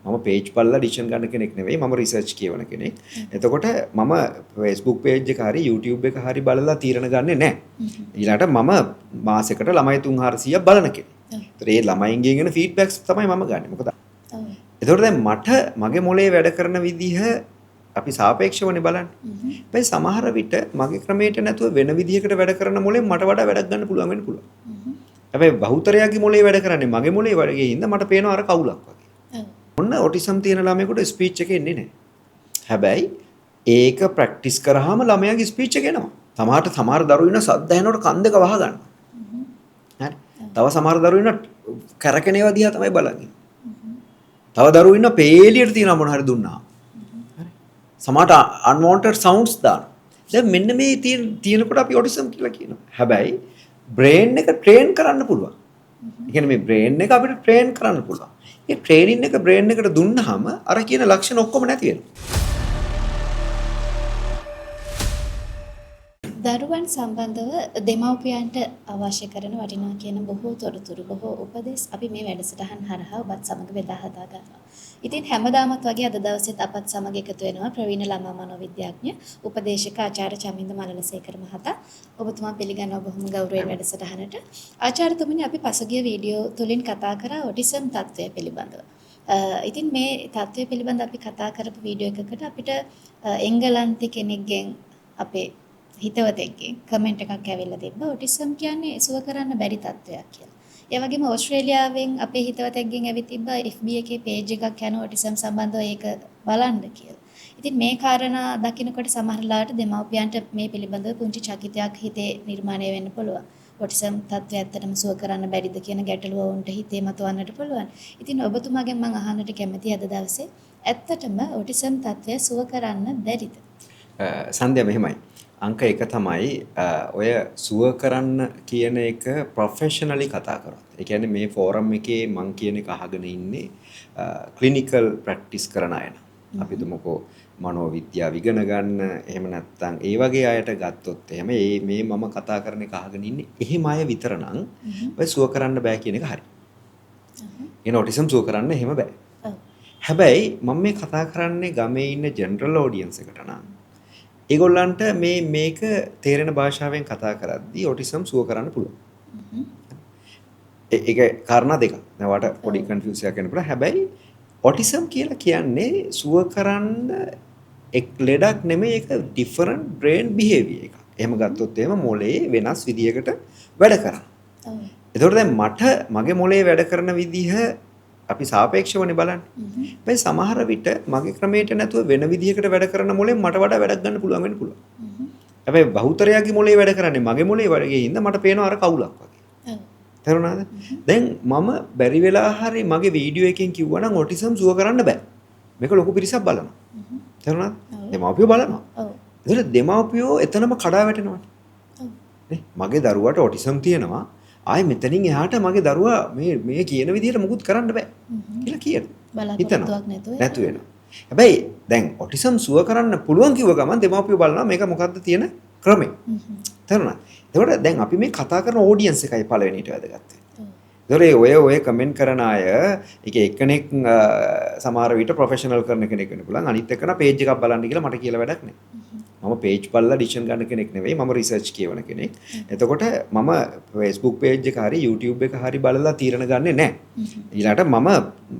මම page බලලා decision ගන්න කෙනෙක් නෙවෙයි. මම research කියවන කෙනෙක්. එතකොට මම Facebook page එක හරි YouTube එක හරි බලලා තීරණ ගන්නෙ නැහැ. ඊළඟට මම මාසෙකට ළමයි 300ක් බලන කෙනෙක්. ඒතර ඒ ළමයින්ගෙන් එන feedbacks තමයි මම ගන්නෙ. මොකද එතකොට දැන් මට මගේ මොලේ වැඩ කරන විදිහ අපි සාපේක්ෂවනේ බලන්නේ. හැබැයි සමහර විට මගේ ක්‍රමයට නැතුව වෙන විදිහකට වැඩ කරන මොලෙන් මට වඩා වැඩක් ගන්න පුළුවන් වෙන්න පුළුවන්. හැබැයි බහුතරයාගේ මොලේ වැඩ කරන්නේ මගේ මොලේ වගේ හින්දා මට පේනවා අර කවුලක් වගේ. ඔන්න ඔටිසම් තියෙන ළමයෙකුට ස්පීච් එක එන්නේ නැහැ. හැබැයි ඒක ප්‍රැක්ටිස් කරාම ළමයාගේ ස්පීච් එක එනවා. සමහර දරුවෝ ඉන්න සද්ද ඇහෙනකොට කන් දෙක වහ ගන්නවා. හරි. තව සමහර දරුවෝ ඉන්න කැරකෙන ඒවා දිහා තමයි බලන්නේ. තව දරුවෝ ඉන්න පේලියට තියෙන මොන හරි දුන්නා. හරි. සමහරට unwanted sounds දාන. දැන් මෙන්න මේ තියෙනකොට අපි ඔටිසම් කියලා කියනවා. හැබැයි බ්‍රේන් එක ට්‍රේන් කරන්න පුළුවන්. ඒ කියන්නේ මේ බ්‍රේන් එක අපිට ට්‍රේන් කරන්න පුළුවන්. ඒ ට්‍රේනින් එක බ්‍රේන් එකට දුන්නාම අර කියන ලක්ෂණ ඔක්කොම නැති වෙනවා. දරුවන් සම්බන්ධව දෙමව්පියන්ට අවශ්‍ය කරන වටිනා කියන බොහෝ තොරතුරු බොහෝ උපදෙස් අපි මේ වැඩසටහන් හරහා ඔබත් සමග බෙදා හදා ගන්නවා. ඉතින් හැමදාමත් වගේ අද දවසේත් අපත් සමග එකතු වෙනවා ප්‍රවීණ ළමා මනෝවිද්‍යාඥ උපදේශක ආචාර්ය චමින්ද මලලසේකර මහතා. ඔබතුමා පිළිගන්නවා බොහොම ගෞරවයෙන් වැඩසටහනට. ආචාර්යතුමනි අපි පසුගිය වීඩියෝ තුලින් කතා කරා ඔටිසම් තත්ත්වය පිළිබඳව. ඉතින් මේ තත්ත්වය පිළිබඳව අපි කතා කරපු වීඩියෝ එකකට අපිට එංගලන්තේ කෙනෙක්ගෙන් අපේ හිතවතෙක්ගෙන් කමෙන්ට් එකක් ඇවිල්ලා තිබ්බා ඔටිසම් කියන්නේ සුව කරන්න බැරි තත්ත්වයක් කියලා. ඒ වගේම ඕස්ට්‍රේලියාවෙන් අපේ හිතවතෙක්ගෙන් ඇවිත් තිබ්බා FB එකේ page එකක් යන ඔටිසම් සම්බන්ධව ඒක බලන්න කියලා. ඉතින් මේ කාරණා දකිනකොට සමහරලාට දෙමව්පියන්ට මේ පිළිබඳව පුංචි චකිතයක් හිතේ නිර්මාණය වෙන්න පුළුවන්. ඔටිසම් තත්ත්වය ඇත්තටම සුව කරන්න බැරිද කියන ගැටලුව වුන්ට හිතේ මතුවන්නට පුළුවන්. ඉතින් ඔබතුමාගෙන් මම අහන්නට කැමතියි අද දවසේ ඇත්තටම ඔටිසම් තත්ත්වය සුව කරන්න බැරිද? සන්ධ්‍යා මෙහෙමයි. අංක 1 තමයි ඔය සුව කරන්න කියන එක ප්‍රොෆෙෂනලි කතා කරොත්. ඒ කියන්නේ මේ ෆෝරම් එකේ මං කියන එක අහගෙන ඉන්නේ ක්ලිනිකල් ප්‍රැක්ටිස් කරන අය. අපි දුමකෝ මනෝවිද්‍යාව ඉගෙන ගන්න එහෙම නැත්නම් ඒ වගේ අයට ගත්තොත් එහෙම මේ මම කතා කරන එක අහගෙන ඉන්නේ එහෙම අය විතර නම් ඔය සුව කරන්න බෑ කියන එක හරි. ඒ ඔටිසම් සුව කරන්න එහෙම බෑ. හැබැයි මම මේ කතා කරන්නේ ගමේ ඉන්න ජෙනරල් ඔඩියන්ස් එකට නම් ඒගොල්ලන්ට මේක තේරෙන භාෂාවෙන් කතා කරද්දී ඔටිසම් සුව කරන්න පුළුවන්. ඒක කාරණා දෙකක්. දැන් වට පොඩි කන්ෆියුස් එකක් වෙන්න පුළුවන්. හැබැයි ඔටිසම් කියලා කියන්නේ සුව කරන්න එක් ලෙඩක් නෙමෙයි ඒක ඩිෆරන්ට් බ්‍රේන් බිහේවියර් එකක්. එහෙම ගත්තොත් එහෙම මොලේ වෙනස් විදියකට වැඩ කරනවා. ඒතකොට දැන් මට මගේ මොලේ වැඩ කරන විදිහ අපි සාපේක්ෂවනේ බලන්නේ. හැබැයි සමහර විට මගේ ක්‍රමයට නැතුව වෙන විදිහකට වැඩ කරන මොලෙන් මට වඩා වැඩක් ගන්න පුළුවන් වෙන්න පුළුවන්. හැබැයි බහුතරයාගේ මොලේ වැඩ කරන්නේ මගේ මොලේ වගේ හින්දා මට පේනවා අර කවුලක් වගේ. තේරුණාද? දැන් මම බැරි වෙලා හරි මගේ වීඩියෝ එකෙන් කිව්වනම් ඔටිසම් සුව කරන්න බෑ. මේක ලොකු පිරිසක් බලනවා. තේරුණාද? දෙමාපියෝ බලනවා. ඒතර දෙමාපියෝ එතනම කඩා වැටෙනවා. නේ මගේ දරුවාට ඔටිසම් තියෙනවා. ආයේ මෙතනින් එහාට මගේ දරුවා මේ කියන විදිහට මුකුත් කරන්න බෑ කියලා කියනවා. බලාපොරොත්තුවක් නැතු වෙනවා. හැබැයි දැන් ඔටිසම් සුව කරන්න පුළුවන් කිව්ව ගමන් දෙමාපියෝ බලනවා මේක මොකද්ද තියෙන ක්‍රමය. තේරුණාද? ඒකට දැන් අපි මේ කතා කරන ඔඩියන්ස් එකයි පළවෙනිට වැදගත් වෙන්නේ. ඔය කමෙන්ට් කරන අය ඒක එක්කෙනෙක් සමහර විට ප්‍රොෆෙෂනල් කරන කෙනෙක් වෙන්න පුළුවන්. අනිත් එක්කන page එකක් බලන්න කියලා මට කියලා වැඩක් නැහැ. මම page බලලා decision ගන්න කෙනෙක් නෙවෙයි. මම research කියවන කෙනෙක්. එතකොට මම Facebook page එක හරි YouTube එක හරි බලලා තීරණ ගන්නෙ නැහැ. ඊළඟට මම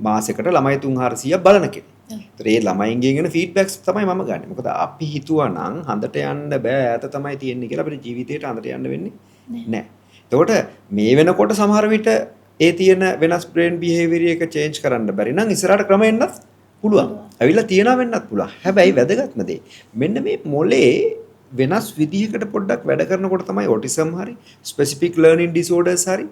මාසෙකට ළමයි 300ක් බලන කෙනෙක්. ඒතර ඒ ළමයින්ගෙන් එන feedbacks තමයි මම ගන්නෙ. මොකද අපි හිතුවා නම් හඳට යන්න බෑ ඈත තමයි තියෙන්නේ කියලා අපිට ජීවිතේට හඳට යන්න වෙන්නේ නැහැ. එතකොට මේ වෙනකොට සමහර විට ඒ තියෙන වෙනස් brain behavior එක change කරන්න බැරි නම් ඉස්සරහට ක්‍රම එන්නත් පුළුවන්. ඇවිල්ලා තියනවා වෙන්නත් පුළුවන්. හැබැයි වැදගත්ම දේ මෙන්න මේ මොලේ වෙනස් විදිහකට පොඩ්ඩක් වැඩ කරනකොට තමයි ඔටිසම් හරි specific learning disorders හරි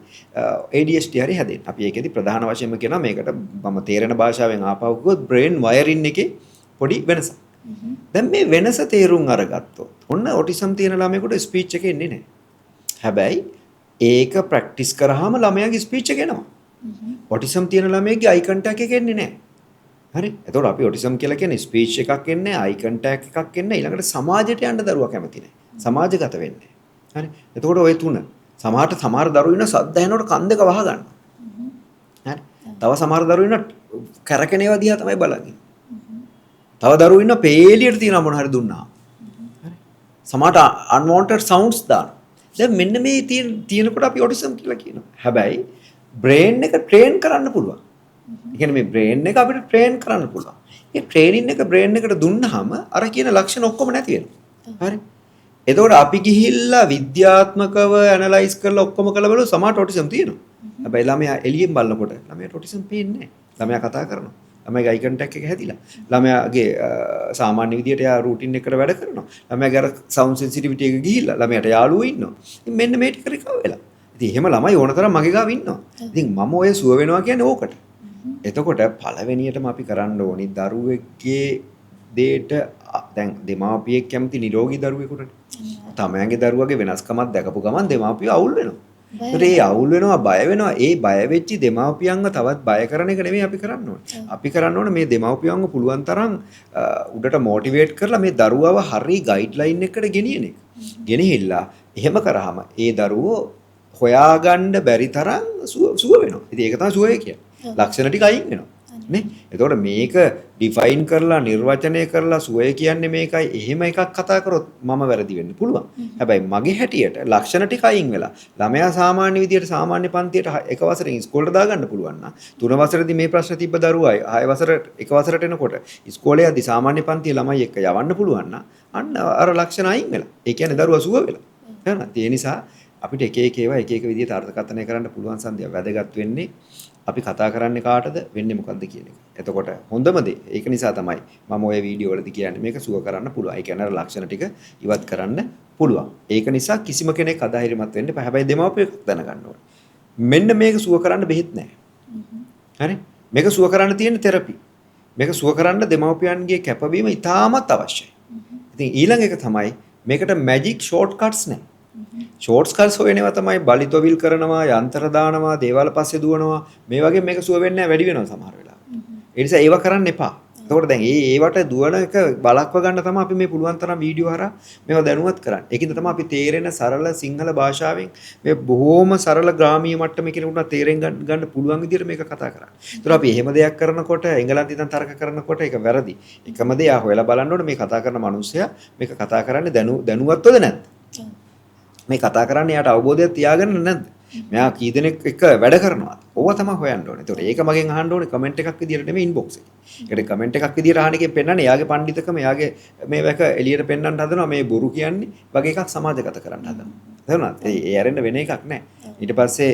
ADHD හරි හැදෙන්නේ. අපි ඒකෙදි ප්‍රධාන වශයෙන්ම කියනවා මේකට මම තේරෙන භාෂාවෙන් ආපහු ගියොත් brain wiring එකේ පොඩි වෙනසක්. දැන් මේ වෙනස තේරුම් අරගත්තොත් ඔන්න ඔටිසම් තියෙන ළමයෙකුට ස්පීච් එක එන්නේ නැහැ. හැබැයි ඒක ප්‍රැක්ටිස් කරාම ළමයාගේ ස්පීච් එක එනවා. ඔටිසම් තියෙන ළමයෙක්ගේ අයි කන්ටැක්ට් එක එන්නේ නැහැ. හරි. එතකොට අපි ඔටිසම් කියලා කියන්නේ ස්පීච් එකක් එන්නේ, අයි කන්ටැක්ට් එකක් එන්නේ, ඊළඟට සමාජයට යන්න දරුවා කැමති නැහැ. සමාජගත වෙන්නේ. හරි. එතකොට ওই තුන. සමහර දරුවෝ ඉන්න සද්ද ඇහෙනකොට කන් දෙක වහ ගන්නවා. හරි. තව සමහර දරුවෝ ඉන්න කරකෙන ඒවා දිහා තමයි බලන්නේ. තව දරුවෝ ඉන්න පේලියට තියෙන මොන හරි දුන්නා. හරි. සමහරට unwanted sounds දාන. දැන් මෙන්න මේ තියෙනකොට අපි autism කියලා කියනවා. හැබැයි brain එක train කරන්න පුළුවන්. ඒ කියන්නේ මේ brain එක අපිට train කරන්න පුළුවන්. මේ training එක brain එකට දුන්නාම අර කියන ලක්ෂණ ඔක්කොම නැති වෙනවා. හරි. එතකොට අපි ගිහිල්ලා විද්‍යාත්මකව ඇනලයිස් කරලා ඔක්කොම කළා බලුවා සමහරට autism තියෙනවා. හැබැයි ළමයා එළියෙන් බලනකොට ළමයාට autism පේන්නේ නැහැ. ළමයා කතා කරනවා. ළමයාගේ eye contact එක හැදිලා. ළමයාගේ සාමාන්‍ය විදියට යා රූටින් එකකට වැඩ කරනවා. ළමයාගේ අර sound sensitivity එක ගිහිල්ලා ළමයාට යාළුවෝ ඉන්නවා. ඉතින් මෙන්න මේ ටික රිකවර් වෙලා. ඉතින් එහෙම ළමයි ඕන තරම් මගේ ගාව ඉන්නවා. ඉතින් මම ඔය සුව වෙනවා කියන්නේ ඕකට. එතකොට පළවෙනියටම අපි කරන්න ඕනි දරුවෙක්ගේ දෙයට දැන් දෙමාපියෙක් කැමති නිරෝගී දරුවෙකුට තමයන්ගේ දරුවගේ වෙනස්කමක් දැකපු ගමන් දෙමාපියෝ අවුල් වෙනවා. ඒකට ඒ අවුල් වෙනවා බය වෙනවා. ඒ බය වෙච්ච දෙමාපියන්ව තවත් බය කරන එක නෙමෙයි අපි කරන්න ඕනේ. අපි කරන්න ඕනේ මේ දෙමාපියන්ව පුළුවන් තරම් උඩට මොටිවේට් කරලා මේ දරුවව හරි ගයිඩ්ලයින් එකකට ගෙනියන එක. ගෙනහිල්ලා එහෙම කරාම ඒ දරුවෝ හොයාගන්න බැරි තරම් සුව වෙනවා. ඉතින් ඒක තමයි සුවය කියන්නේ. ලක්ෂණ ටික අයින් වෙනවා. නේ? එතකොට මේක ඩිෆයින් කරලා නිර්වචනය කරලා සුවය කියන්නේ මේකයි එහෙම එකක් කතා කරොත් මම වැරදි වෙන්න පුළුවන්. හැබැයි මගේ හැටියට ලක්ෂණ ටික අයින් වෙලා ළමයා සාමාන්‍ය විදියට සාමාන්‍ය පන්තියට එක වසරෙන් ඉස්කෝලේට දාගන්න පුළුවන් නම් 3 වසරේදී මේ ප්‍රශ්න තිබ්බ දරුවයි 6 වසරට එක වසරට එනකොට ඉස්කෝලේ යද්දි සාමාන්‍ය පන්තියේ ළමයි එක්ක යවන්න පුළුවන් නම් අන්න අර ලක්ෂණ අයින් වෙලා. ඒ කියන්නේ දරුවා සුව වෙලා. හරිද? ඒ නිසා අපිට එක එක ඒවා එක එක විදියට අර්ථකථනය කරන්න පුළුවන් සන්දිය වැදගත් වෙන්නේ අපි කතා කරන්නේ කාටද වෙන්නේ මොකද්ද කියන එක. එතකොට හොඳම දේ ඒක නිසා තමයි මම ওই වීඩියෝ වලදී කියන්නේ මේක සුව කරන්න පුළුවන්. ඒ කියන්නේ අර ලක්ෂණ ටික ඉවත් කරන්න පුළුවන්. ඒක නිසා කිසිම කෙනෙක් අධෛර්යමත් වෙන්න එපා. හැබැයි දෙමාපියෙක් දැනගන්න ඕනේ. මෙන්න මේක සුව කරන්න බෙහෙත් නැහැ. හරි? මේක සුව කරන්න තියෙන තෙරපි. මේක සුව කරන්න දෙමාපියන්ගේ කැපවීම ඉතාමත් අවශ්‍යයි. ඉතින් ඊළඟ එක තමයි මේකට මැජික් ෂෝට් කට්ස් නැහැ. ෂෝට්ස් කල්ස් හොයනවා තමයි බලිතොවිල් කරනවා යන්ත්‍ර දානවා දේවාල පස්සේ දුවනවා මේ වගේ මේක සුව වෙන්නේ නැහැ වැඩි වෙනවා සමහර වෙලාවට. ඒ නිසා ඒව කරන්න එපා. එතකොට දැන් ඒවට දුවන එක බලක්ව ගන්න තමයි අපි මේ පුළුවන් තරම් වීඩියෝ හරහා මේවා දැනුවත් කරන්නේ. ඒකින්ද තමයි අපි තේරෙන සරල සිංහල භාෂාවෙන් මේ බොහොම සරල ග්‍රාමීය මට්ටමේ කෙනෙකුට තේරෙන් ගන්න පුළුවන් විදිහට මේක කතා කරන්නේ. ඒතර අපි එහෙම දෙයක් කරනකොට එංගලන්තයෙන් තර්ක කරනකොට ඒක වැරදි. එකම දේ හොයලා බලන්න ඕනේ මේ කතා කරන මිනිස්සයා මේක කතා කරන්නේ දැනුවත්වද නැද්ද? මේ කතා කරන්නේ යාට අවබෝධයක් තියාගන්න නැද්ද? මෙයා කී දෙනෙක් එක්ක වැඩ කරනවාද? ඕවා තමයි හොයන්න ඕනේ. ඒතකොට ඒක මගෙන් අහන්න ඕනේ කමෙන්ට් එකක් විදියට නෙමෙයි ඉන්බොක්ස් එකේ. ඒකට කමෙන්ට් එකක් විදියට අහන එකෙන් පෙන්නන්නේ එයාගේ පඬිතුකම එයාගේ මේවක එළියට පෙන්වන්න හදනවා මේ බොරු කියන්නේ වගේ එකක් සමාජගත කරන්න හදනවා. තේරුණාද? ඒ ඇරෙන්න වෙන එකක් නැහැ. ඊට පස්සේ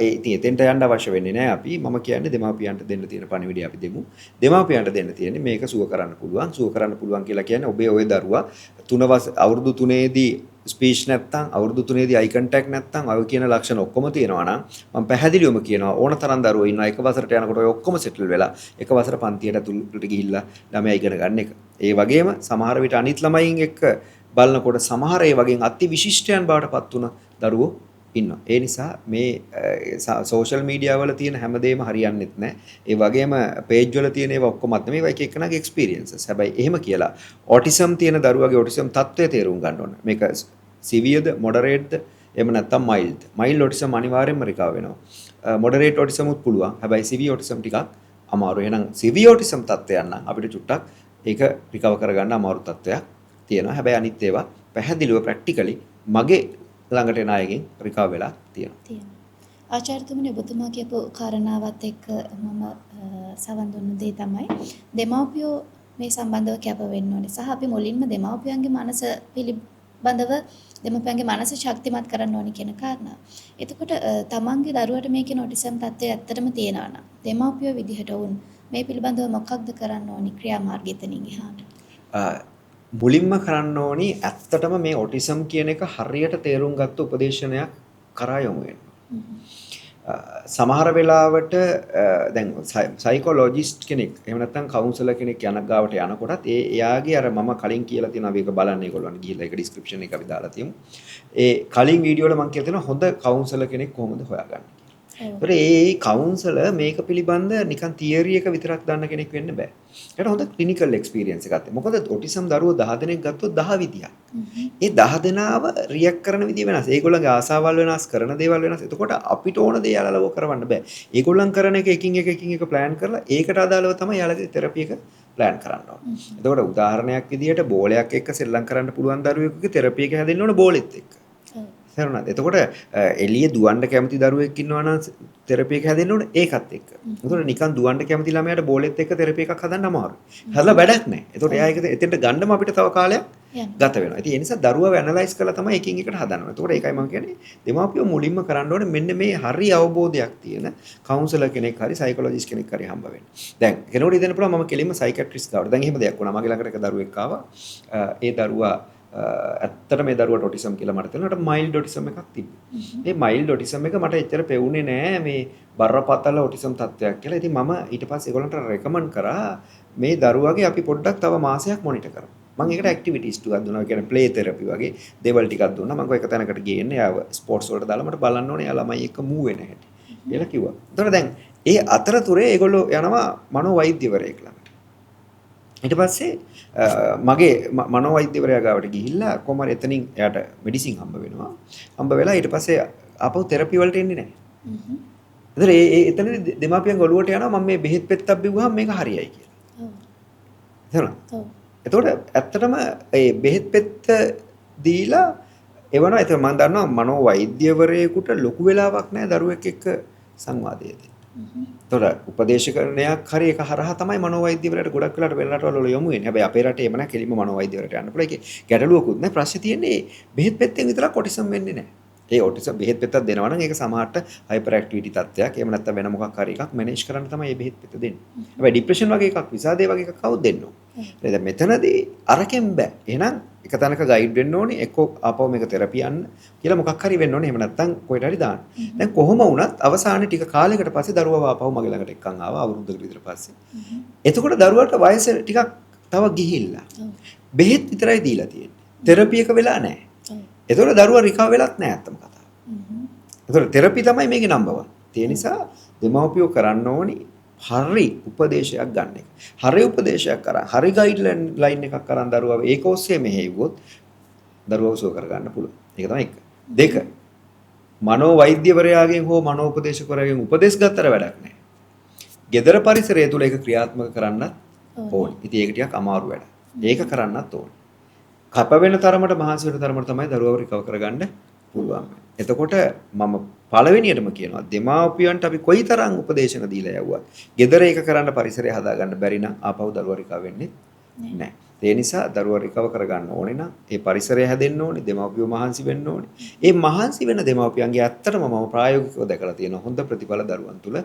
ඉතින් එතෙන්ට යන්න අවශ්‍ය වෙන්නේ නැහැ අපි. මම කියන්නේ දෙමාපියන්ට දෙන්න තියෙන පණිවිඩය අපි දෙමු. දෙමාපියන්ට දෙන්න තියෙන්නේ මේක සුව කරන්න පුළුවන්. සුව කරන්න පුළුවන් කියලා කියන්නේ ඔබේ ওই දරුවා අවුරුදු 3ේදී ස්පීච් නැත්තම් අවුරුදු 3ේදී අයි කන්ටැක්ට් නැත්තම් අය කියන ලක්ෂණ ඔක්කොම තියෙනවා නම් මම පැහැදිලිවම කියනවා ඕන තරම් දරුවෝ ඉන්නවා එක වසරට යනකොට ඔය ඔක්කොම සෙටල් වෙලා එක වසර පන්තියට ඇතුළට ගිහිල්ලා ළමයා ඉගෙන ගන්න එක. ඒ වගේම සමහර විට අනිත් ළමයින් එක්ක බලනකොට සමහර ඒ වගේ අති විශිෂ්ටයන් බවට පත් වුණ දරුවෝ ඉන්නවා. ඒ නිසා මේ සෝෂල් මීඩියා වල තියෙන හැමදේම හරියන්නේත් නැහැ. ඒ වගේම පේජ් වල තියෙන ඒවා ඔක්කොමත් නෙමෙයි එක එකනාගේ එක්ස්පීරියන්සස්. හැබැයි එහෙම කියලා ඔටිසම් තියෙන දරුවගේ ඔටිසම් තත්ත්වය තේරුම් ගන්න ඕන. මේක සිවියර්ද, මොඩරේට්ද, එහෙම නැත්නම් මයිල්ඩ්. මයිල්ඩ් ඔටිසම් අනිවාර්යෙන්ම රිකවර් වෙනවා. මොඩරේට් ඔටිසම් උත් පුළුවන්. හැබැයි සිවියර් ඔටිසම් ටිකක් අමාරුයි. එහෙනම් සිවියර් ඔටිසම් තත්ත්වයන් නම් අපිට චුට්ටක් ඒක රිකවර් කරගන්න අමාරු තත්ත්වයක් තියෙනවා. හැබැයි අනිත් ඒවා පැහැදිලිව ප්‍රැක්ටිකලි මගේ ළඟට එන අයගෙන් රිකවර් වෙලා තියෙනවා. ආචාර්යතුමනි ඔබතුමා කියපු කාරණාවත් එක්ක මම සවන් දුන්න දේ තමයි දෙමාපියෝ මේ සම්බන්ධව කැප වෙන්න ඕනේ. සහ අපි මුලින්ම දෙමාපියන්ගේ මනස පිළිබඳව දෙමාපියන්ගේ මනස ශක්තිමත් කරන්න ඕනේ කියන කාරණා. එතකොට තමන්ගේ දරුවට මේකේ ඔටිසම් තත්ත්වය ඇත්තටම තියෙනවා නම් දෙමාපියෝ විදිහට වුන් මේ පිළිබඳව මොකක්ද කරන්න ඕනි ක්‍රියාමාර්ගය එතනින් එහාට? මුලින්ම කරන්න ඕනි ඇත්තටම මේ ඔටිසම් කියන එක හරියට තේරුම් ගත්ත උපදේශනයක් කරා යමු වෙනවා. සමහර වෙලාවට දැන් සයිකොලොජිස්ට් කෙනෙක් එහෙම නැත්නම් කවුන්සලර් කෙනෙක් යන ගාවට යනකොටත් එයාගේ අර මම කලින් කියලා තියෙනවා මේක බලන්න ඒගොල්ලන් ගිහිල්ලා ඒක ඩිස්ක්‍රිප්ෂන් එක අපි දාලා තියමු. ඒ කලින් වීඩියෝ වල මම කියලා තියෙනවා හොඳ කවුන්සලර් කෙනෙක් කොහොමද හොයාගන්නේ කියලා. ඒතර ඒ කවුන්සලර් මේක පිළිබඳ නිකන් තියරි එක විතරක් දන්න කෙනෙක් වෙන්න බෑ. ඒකට හොඳ ක්ලිනිකල් එක්ස්පීරියන්ස් එකක් තියෙනවා. මොකද ඔටිසම් දරුවෝ 10 දෙනෙක් ගත්තොත් 10 විදියක්. ඒ 10 දෙනාව රියැක්ට් කරන විදිය වෙනස්. ඒගොල්ලන්ගේ ආසාවල් වෙනස්, කරන දේවල් වෙනස්. එතකොට අපිට ඕන දේ යාලව කරවන්න බෑ. ඒගොල්ලන් කරන එක එකින් එක ප්ලෑන් කරලා ඒකට අදාළව තමයි යාලගේ තෙරපි එක ප්ලෑන් කරන්න ඕනේ. එතකොට උදාහරණයක් විදියට බෝලයක් එක්ක සෙල්ලම් කරන්න පුළුවන් දරුවෙකුගේ තෙරපි එක හැදෙන්න ඕන බෝලෙත් එක්ක. තේරුණාද? එතකොට එළියේ දුවන්න කැමති දරුවෙක් ඉන්නවා නම් තෙරපි එක හැදෙන්න ඕන ඒකත් එක්ක. එතකොට නිකන් දුවන්න කැමති ළමයාට බෝලෙත් එක්ක තෙරපි එකක් හදන්න අමාරුයි. හදලා වැඩක් නැහැ. එතකොට එයා ඒක එතෙන්ට ගන්නම අපිට තව කාලයක් ගත වෙනවා. ඉතින් ඒ නිසා දරුවව ඇනලයිස් කරලා තමයි එකින් එකට හදනවා. එතකොට ඒකයි මම කියන්නේ දෙමාපියෝ මුලින්ම කරන්න ඕනේ මෙන්න මේ හරි අවබෝධයක් තියෙන කවුන්සලර් කෙනෙක් හරි සයිකොලොජිස්ට් කෙනෙක් හරි හම්බ වෙන්න. දැන් කෙනෙකුට ඉදෙන්න පුළුවන් මම කෙලින්ම සයිකියාට්‍රිස්ට් ගාවට. දැන් එහෙම දෙයක් වුණා. මගේ ළඟට එක දරුවෙක් ආවා. ඒ දරුවා ඇත්තට මේ දරුවට ඔටිසම් කියලා මට තේරෙනවා. මයිල්ඩ් ඔටිසම් එකක් තිබ්බේ. මේ මයිල්ඩ් ඔටිසම් එක මට එච්චර පෙවුනේ නෑ මේ බරපතල ඔටිසම් තත්ත්වයක් කියලා. ඉතින් මම ඊට පස්සේ ඒගොල්ලන්ට රෙකමන්ඩ් කරා මේ දරුවාගේ අපි පොඩ්ඩක් තව මාසයක් මොනිටර් කරමු. මම ඒකට ඇක්ටිවිටීස් ටිකක් දුන්නා. කියන්නේ ප්ලේ තෙරපි වගේ දේවල් ටිකක් දුන්නා. මම එක තැනකට ගේන්න යාව ස්පෝර්ට්ස් වලට දාලා මට බලන්න ඕනේ යා ළමයි එක්ක මූව් වෙන හැටි කියලා කිව්වා. එතකොට දැන් ඒ අතරතුරේ ඒගොල්ලෝ යනවා මනෝ වෛද්‍යවරයෙක් ළඟට. ඊට පස්සේ මගේ මනෝ වෛද්‍යවරයා ගාවට ගිහිල්ලා කොහමද එතනින් එයාට මෙඩිසින් හම්බ වෙනවා. හම්බ වෙලා ඊට පස්සේ ආපහු තෙරපි වලට එන්නේ නැහැ. ඒතර ඒ එතනදී දෙමාපියන් ඔළුවට යනවා මම මේ බෙහෙත් පෙත්තක් බිව්වහම මේක හරියයි කියලා. තේරුණා? ඔව්. එතකොට ඇත්තටම ඒ බෙහෙත් පෙත්ත දීලා එවනවා. ඒතර මම දන්නවා මනෝ වෛද්‍යවරයෙකුට ලොකු වෙලාවක් නැහැ දරුවෙක් එක්ක සංවාදය දෙන්න. තොර උපදේශකරණයක් හරි එක හරහා තමයි මනෝවෛද්‍යවරයාට ගොඩක් වෙලාට වෙන රටවල් වල යොමු වෙන්නේ. හැබැයි අපේ රටේ එම නැහැ කෙලින්ම මනෝවෛද්‍යවරයාට යන්න පුළුවන්. ඒකේ ගැටලුවකුත් නැහැ. ප්‍රශ්නේ තියෙන්නේ බෙහෙත් පෙත්තෙන් විතරක් ඔටිසම් වෙන්නේ නැහැ. ඒ ඔටිසම් බෙහෙත් පෙත්තක් දෙනවා නම් ඒක සමහරට හයිපර් ඇක්ටිවිටි තත්ත්වයක්. එහෙම නැත්නම් වෙන මොකක් හරි එකක් මැනේජ් කරන්න තමයි මේ බෙහෙත් පෙත්ත දෙන්නේ. හැබැයි ડિප්‍රෙෂන් වගේ එකක්, විසාදේ වගේ එකක් කවුද දෙන්න ඕන. දැන් මෙතනදී අරකින් බෑ. එහෙනම් එක තැනක ගයිඩ් වෙන්න ඕනේ. එක්කෝ ආපහු මේක තෙරපි යන්න කියලා මොකක් හරි වෙන්න ඕනේ. එහෙම නැත්නම් කොහෙට හරි දාන්න. දැන් කොහොම වුණත් අවසානයේ ටික කාලයකට පස්සේ දරුවව ආපහු මගේ ළඟට එක්කන් ආවා අවුරුද්දකට විතර පස්සේ. එතකොට දරුවාට වයස ටිකක් තව ගිහිල්ලා. බෙහෙත් විතරයි දීලා තියෙන්නේ. තෙරපි එක වෙලා නැහැ. එතකොට දරුවා රිකවර් වෙලත් නැහැ අත්තම කතාව. එතකොට තෙරපි තමයි මේකේ නම්බර් 1. ඒ නිසා දෙමව්පියෝ කරන්න ඕනි හරි උපදේශයක් ගන්න එක. හරි උපදේශයක් කරා හරි ගයිඩ්ලයින් එකක් කරන් දරුවව ඒක ඔස්සේ මෙහෙයුවොත් දරුවව සුව කරගන්න පුළුවන්. ඒක තමයි එක. දෙක මනෝ වෛද්‍යවරයාගෙන් හෝ මනෝ උපදේශකවරයාගෙන් උපදෙස් ගත්තට වැඩක් නැහැ. gedara පරිසරය තුල ඒක ක්‍රියාත්මක කරන්නත් ඕනේ. ඉතින් ඒක ටිකක් අමාරු වැඩක්. ඒක කරන්නත් ඕනේ. කප වෙන තරමට මහන්සි වෙන තරමට තමයි දරුවව රිකවර් කරගන්න පුළුවන්. එතකොට මම පළවෙනියටම කියනවා දෙමාපියන්ට අපි කොයිතරම් උපදේශන දීලා යවුවත් gedara එක කරන්න පරිසරය හදාගන්න බැරි නම් ආපහු දරුවා රිකවර් වෙන්නේ නැහැ. ඒ නිසා දරුවා රිකවර් කරගන්න ඕනේ නම් ඒ පරිසරය හැදෙන්න ඕනේ, දෙමාපියෝ මහන්සි වෙන්න ඕනේ. ඒ මහන්සි වෙන දෙමාපියන්ගේ ඇත්තටම මම ප්‍රායෝගිකව දැකලා තියෙනවා හොඳ ප්‍රතිඵල දරුවන් තුල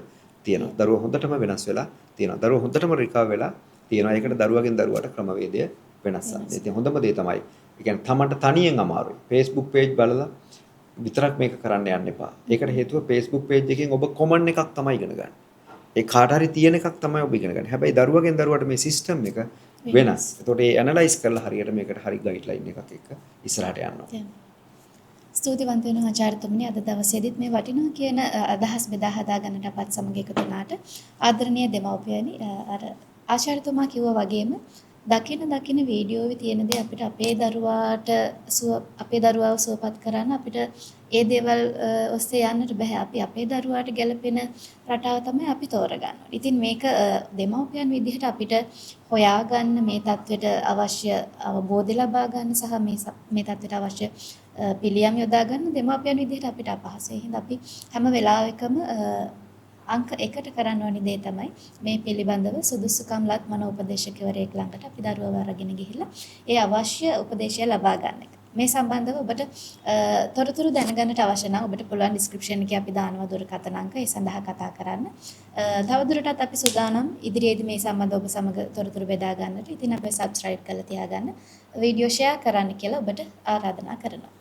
තියෙනවා. දරුවා හොඳටම වෙනස් වෙලා තියෙනවා. දරුවා හොඳටම රිකවර් වෙලා තියෙනවා. ඒකට දරුවගෙන් දරුවාට ක්‍රමවේදය වෙනස් වෙනවා. ඉතින් හොඳම දේ තමයි. ඒ කියන්නේ තමන්ට තනියෙන් අමාරුයි. Facebook page බලලා විතරක් මේක කරන්න යන්න එපා. ඒකට හේතුව Facebook page එකෙන් ඔබ කොමන් එකක් තමයි ඉගෙන ගන්න. ඒ කාට හරි තියෙන එකක් තමයි ඔබ ඉගෙන ගන්න. හැබැයි දරුවගෙන් දරුවට මේ සිස්ටම් එක වෙනස්. ඒතකොට ඒ ඇනලයිස් කරලා හරියට මේකට හරි ගයිඩ්ලයින් එකක් එක්ක ඉස්සරහට යන්න ඕනේ. ස්තුතිවන්ත වෙනවා ආචාර්යතුමනි අද දවසේදීත් මේ වටිනා කියන අදහස් බෙදා හදා ගන්නට අපත් සමග එකතු වුණාට ආදරණීය දෙමව්පියනි අර ආචාර්යතුමා කිව්වා වගේම දකින වීඩියෝවේ තියෙන දේ අපිට අපේ දරුවාව සුවපත් කරන්න අපිට ඒ දේවල් ඔස්සේ යන්නට බෑ. අපි අපේ දරුවාට ගැළපෙන රටාව තමයි අපි තෝරගන්න. ඉතින් මේක දෙමව්පියන් විදිහට අපිට හොයාගන්න මේ தത്വෙට අවශ්‍ය අවබෝධය ලබා ගන්න සහ මේ தത്വෙට අවශ්‍ය පිළියම් යොදා ගන්න දෙමව්පියන් විදිහට අපිට අපහසුයි. හින්දා අපි හැම වෙලාවෙකම අංක 1ට කරන්න ඕනි දේ තමයි මේ පිළිබඳව සුදුසුකම්ලත් මනෝ උපදේශකවරයෙක් ළඟට අපි දරුවව අරගෙන ගිහිල්ලා ඒ අවශ්‍ය උපදේශය ලබා ගන්න එක. මේ සම්බන්ධව ඔබට තොරතුරු දැනගන්නට අවශ්‍ය නම් ඔබට පුළුවන් ඩිස්ක්‍රිප්ෂන් එකේ අපි දානවා දුරකථන අංක ඒ සඳහා කතා කරන්න. තවදුරටත් අපි සූදානම් ඉදිරියේදී මේ සම්බන්ධව ඔබ සමග තොරතුරු බෙදා ගන්නට. ඉතින් අපේ subscribe කරලා තියාගන්න. වීඩියෝ share කරන්න කියලා ඔබට ආරාධනා කරනවා.